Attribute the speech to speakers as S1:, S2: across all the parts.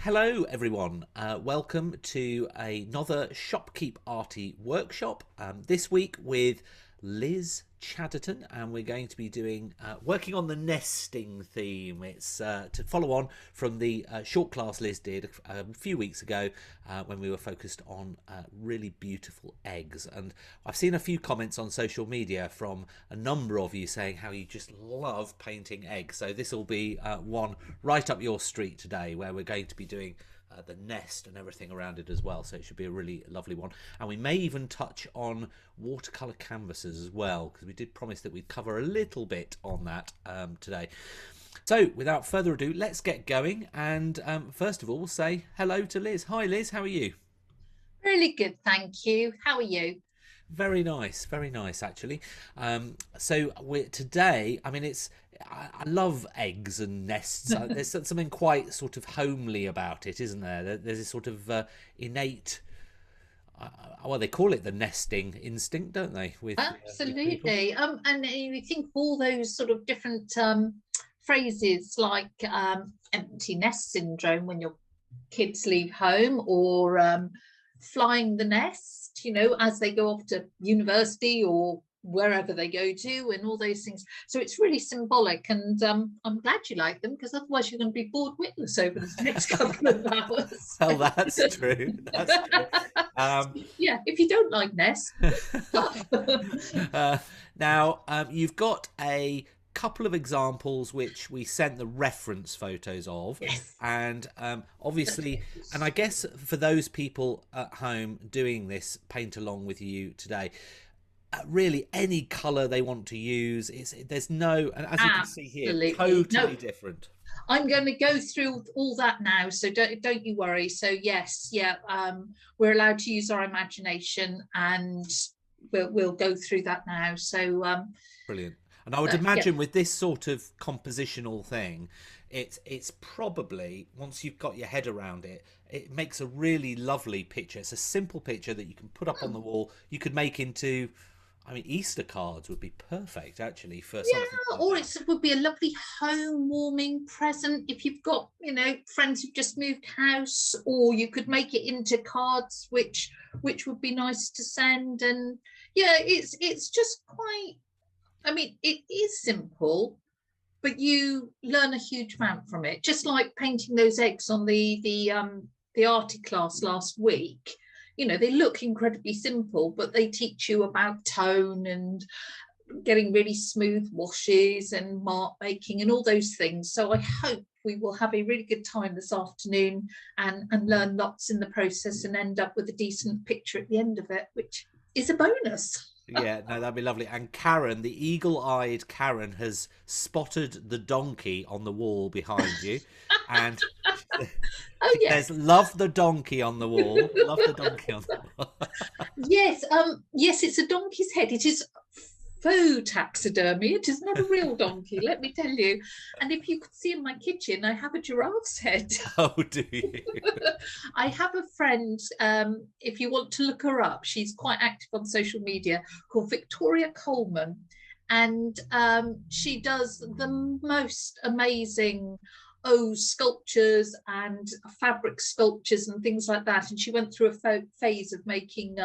S1: Hello, everyone. Welcome to another Shopkeep Arty workshop. This week with Liz Chaderton, and we're going to be doing working on the nesting theme. It's to follow on from the short class Liz did a few weeks ago when we were focused on really beautiful eggs. And I've seen a few comments on social media from a number of you saying how you just love painting eggs. So this will be one right up your street today, where we're going to be doing the nest and everything around it as well, so it should be a really lovely one. And we may even touch on watercolor canvases as well, because we did promise that we'd cover a little bit on that today. So without further ado, let's get going. And first of all, we'll say hello to Liz. Hi Liz, how are you?
S2: Really good, thank you. How are you?
S1: Very nice actually. So we're today, I mean, I love eggs and nests. There's something quite sort of homely about it, isn't there? There's this sort of innate, well, they call it the nesting instinct, don't they, with people?
S2: Absolutely. And you think of all those sort of different phrases like empty nest syndrome when your kids leave home, or flying the nest, as they go off to university or wherever they go to, and all those things. So it's really symbolic, and I'm glad you like them, because otherwise you're going to be bored witless over the next couple of hours.
S1: Well, that's true. That's true.
S2: Yeah, if you don't like nests, tough.
S1: Now, you've got a couple of examples which we sent the reference photos of,
S2: Yes.
S1: and obviously, and I guess for those people at home doing this paint along with you today, really any color they want to use, there's no, and as you can see here,
S2: Absolutely.
S1: totally
S2: No,
S1: different.
S2: I'm going to go through all that now, so don't you worry. So yes, yeah, we're allowed to use our imagination, and we'll go through that now. So
S1: Brilliant. And I would
S2: yeah.
S1: imagine with this sort of compositional thing, it's probably, once you've got your head around it, it makes a really lovely picture. It's a simple picture that you can put up on the wall. You could make into, I mean, Easter cards would be perfect actually for something
S2: Yeah,
S1: like
S2: or
S1: that.
S2: it would be a lovely home warming present if you've got, friends who've just moved house, or you could make it into cards, which would be nice to send. And yeah, it's just quite. I mean, it is simple, but you learn a huge amount from it. Just like painting those eggs on the arty class last week. They look incredibly simple, but they teach you about tone and getting really smooth washes and mark making and all those things. So I hope we will have a really good time this afternoon, and learn lots in the process, and end up with a decent picture at the end of it, which is a bonus.
S1: Yeah, no, that'd be lovely. And Karen, the eagle-eyed Karen, has spotted the donkey on the wall behind you, and
S2: Oh
S1: she
S2: yeah.
S1: says, "Love the donkey on the wall. Love the donkey on the wall."
S2: Yes, yes, it's a donkey's head. It is faux taxidermy. It is not a real donkey, let me tell you. And if you could see in my kitchen, I have a giraffe's head.
S1: Oh, do you?
S2: I have a friend, if you want to look her up, she's quite active on social media, called Victoria Coleman. And she does the most amazing sculptures and fabric sculptures and things like that. And she went through a phase of making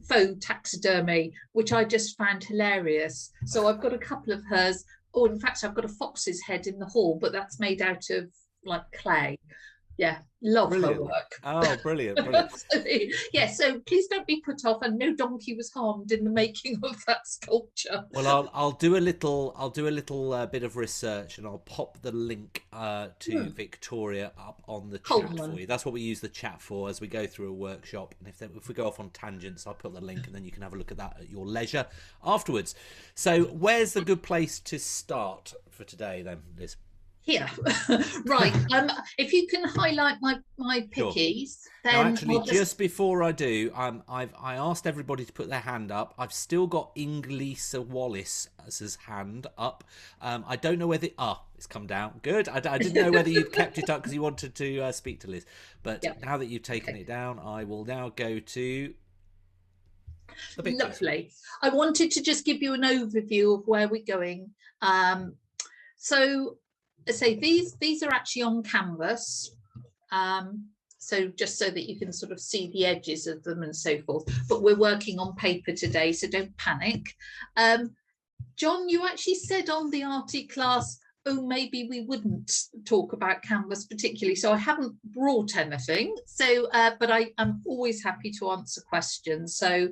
S2: faux taxidermy, which I just found hilarious. So I've got a couple of hers. Or in fact, I've got a fox's head in the hall, but that's made out of like clay. Yeah, love her
S1: Brilliant.
S2: work.
S1: Oh, brilliant, brilliant.
S2: Yeah, so please don't be put off, and no donkey was harmed in the making of that sculpture.
S1: Well, I'll do a little bit of research, and I'll pop the link to
S2: Hmm.
S1: Victoria up on the chat for
S2: Coleman.
S1: you. That's what we use the chat for as we go through a workshop. And if we go off on tangents, I'll put the link, and then you can have a look at that at your leisure afterwards. So, where's the good place to start for today, then, Liz?
S2: Here. Right. If you can highlight my
S1: Sure.
S2: pickies,
S1: Now,
S2: then
S1: actually,
S2: I'll just.
S1: just before I do, I asked everybody to put their hand up. I've still got Inglisa Wallace's hand up. I don't know whether it's come down. Good. I didn't know whether you'd kept it up because you wanted to speak to Liz. But
S2: Yeah.
S1: now that you've taken
S2: Okay.
S1: it down, I will now go to the pictures.
S2: Lovely. I wanted to just give you an overview of where we're going. So, I say these are actually on canvas. So just so that you can sort of see the edges of them and so forth. But we're working on paper today, so don't panic. John, you actually said on the RT class, oh, maybe we wouldn't talk about canvas particularly. So I haven't brought anything. So, but I'm always happy to answer questions. So,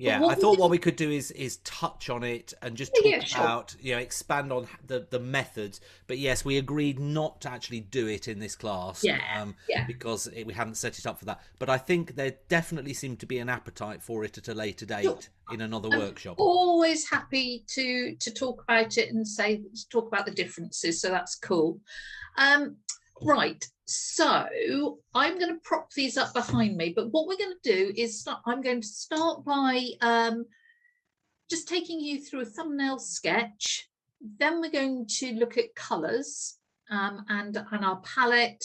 S1: yeah, I thought what we could do is touch on it and just talk about, expand on the methods. But yes, we agreed not to actually do it in this class, because we hadn't set it up for that. But I think there definitely seemed to be an appetite for it at a later date in another workshop.
S2: Always happy to talk about it and talk about the differences. So that's cool. Right, so I'm going to prop these up behind me, but what we're going to do is I'm going to start by just taking you through a thumbnail sketch. Then we're going to look at colours and our palette.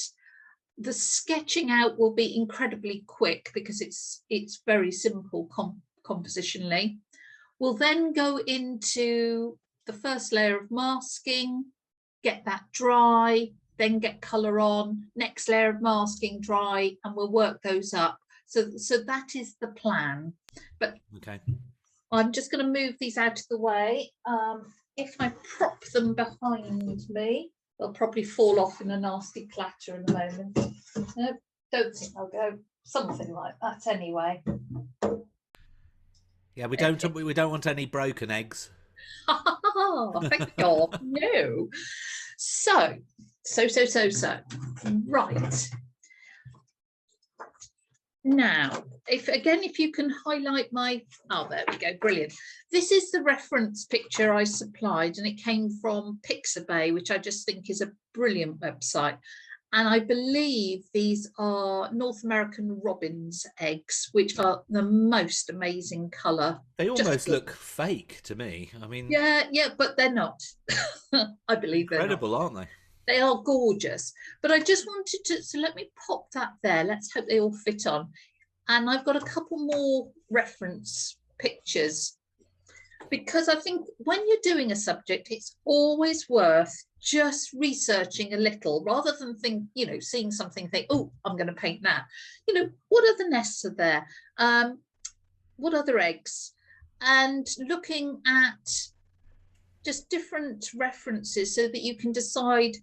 S2: The sketching out will be incredibly quick because it's very simple compositionally. We'll then go into the first layer of masking, get that dry, then get colour on, next layer of masking, dry, and we'll work those up. So that is the plan. But
S1: okay,
S2: I'm just going to move these out of the way. If I prop them behind me, they'll probably fall off in a nasty clatter in a moment. Nope, don't think they'll go. Something like that anyway.
S1: Yeah, we don't want any broken eggs.
S2: Thank God, no. So, right. Now, if you can highlight there we go, brilliant. This is the reference picture I supplied, and it came from Pixabay, which I just think is a brilliant website. And I believe these are North American robin's eggs, which are the most amazing colour.
S1: They almost look fake to me. I mean,
S2: yeah, but they're not. I believe they're
S1: incredible, aren't they?
S2: They are gorgeous. But I just wanted to, so let me pop that there. Let's hope they all fit on. And I've got a couple more reference pictures, because I think when you're doing a subject, it's always worth just researching a little rather than seeing something, think, oh, I'm going to paint that. What other nests are there? What other eggs? And looking at just different references so that you can decide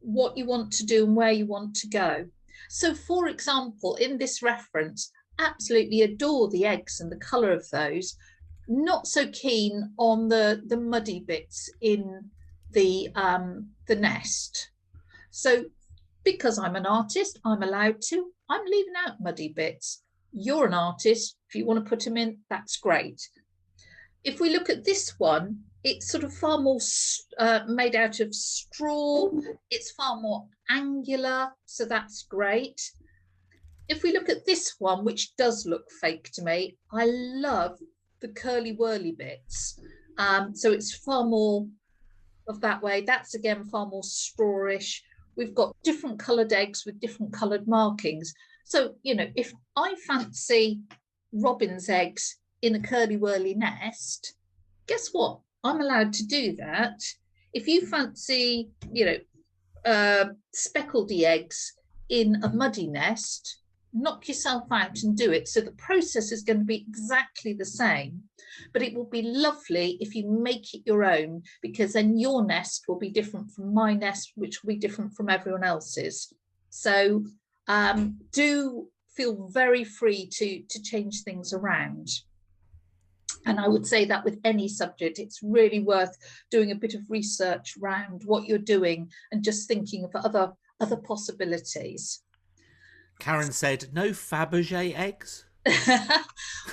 S2: what you want to do and where you want to go. So, for example, in this reference, absolutely adore the eggs and the colour of those. Not so keen on the muddy bits in the nest. So because I'm an artist, I'm allowed to. I'm leaving out muddy bits. You're an artist. If you want to put them in, that's great. If we look at this one, it's sort of far more made out of straw. It's far more angular, so that's great. If we look at this one, which does look fake to me, I love the curly whirly bits. So it's far more of that way. That's again far more strawish. We've got different coloured eggs with different coloured markings. So, if I fancy robin's eggs in a curly whirly nest, guess what? I'm allowed to do that. If you fancy, speckledy eggs in a muddy nest, knock yourself out and do it. So the process is going to be exactly the same, but it will be lovely if you make it your own, because then your nest will be different from my nest, which will be different from everyone else's. So do feel very free to change things around. And I would say that with any subject, it's really worth doing a bit of research around what you're doing and just thinking of other possibilities.
S1: Karen said, no Fabergé eggs?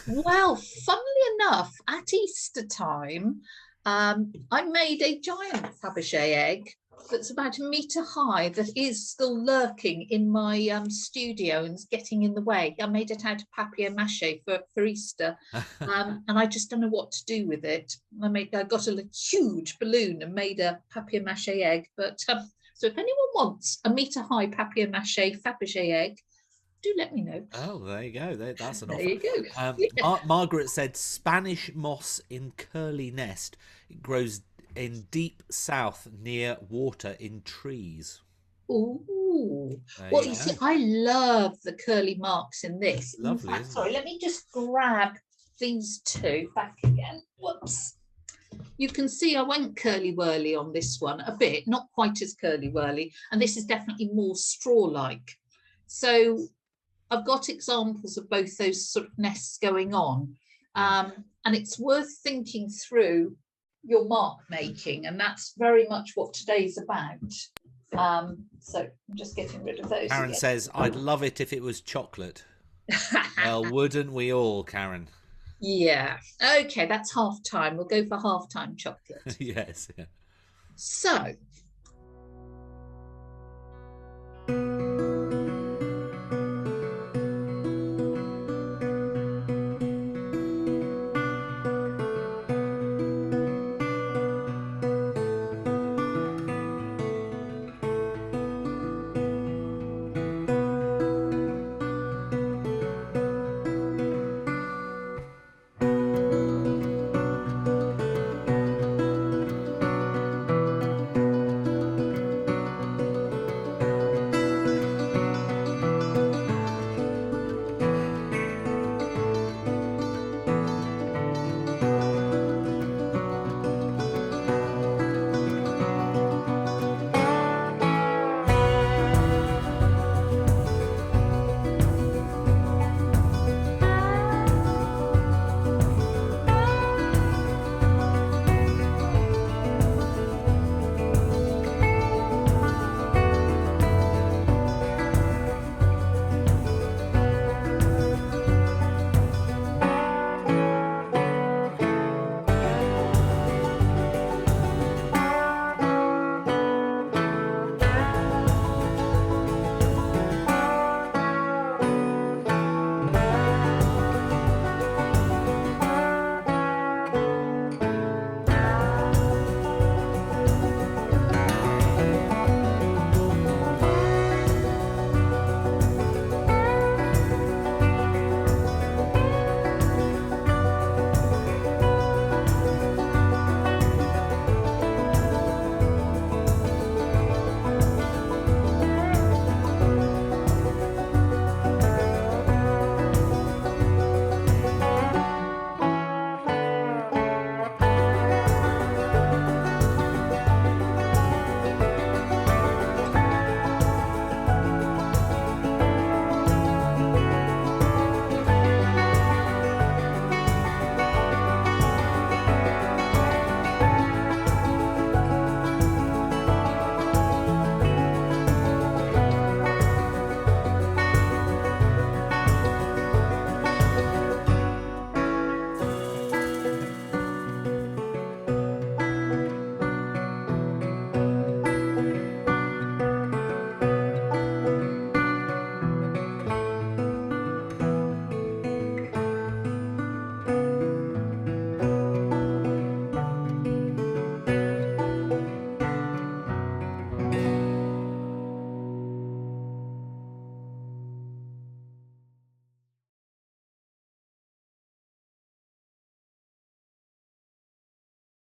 S2: Well, funnily enough, at Easter time, I made a giant Fabergé egg that's about 1 metre high that is still lurking in my studio and is getting in the way. I made it out of papier-mâché for Easter, and I just don't know what to do with it. I got a huge balloon and made a papier-mâché egg. But so if anyone wants a 1 metre high papier-mâché Fabergé egg, do let me know.
S1: Oh, there you go. That's an offer.
S2: There you go.
S1: Margaret said Spanish moss in curly nest. It grows in deep south near water in trees.
S2: Oh, Ooh.
S1: There
S2: Well,
S1: you
S2: you see,
S1: go.
S2: I love the curly marks in this. In
S1: Lovely,
S2: fact,
S1: isn't
S2: sorry,
S1: it?
S2: let me just grab these two back again. Whoops. You can see I went curly whirly on this one a bit, not quite as curly whirly, and this is definitely more straw-like. So I've got examples of both those sort of nests going on.
S1: Yeah.
S2: And it's worth thinking through your mark making, and that's very much what today's about. So I'm just getting rid of those
S1: Karen
S2: again.
S1: says, I'd love it if it was chocolate. Well, wouldn't we all, Karen?
S2: Yeah. Okay, that's half time. We'll go for half time chocolate.
S1: Yes. Yeah.
S2: So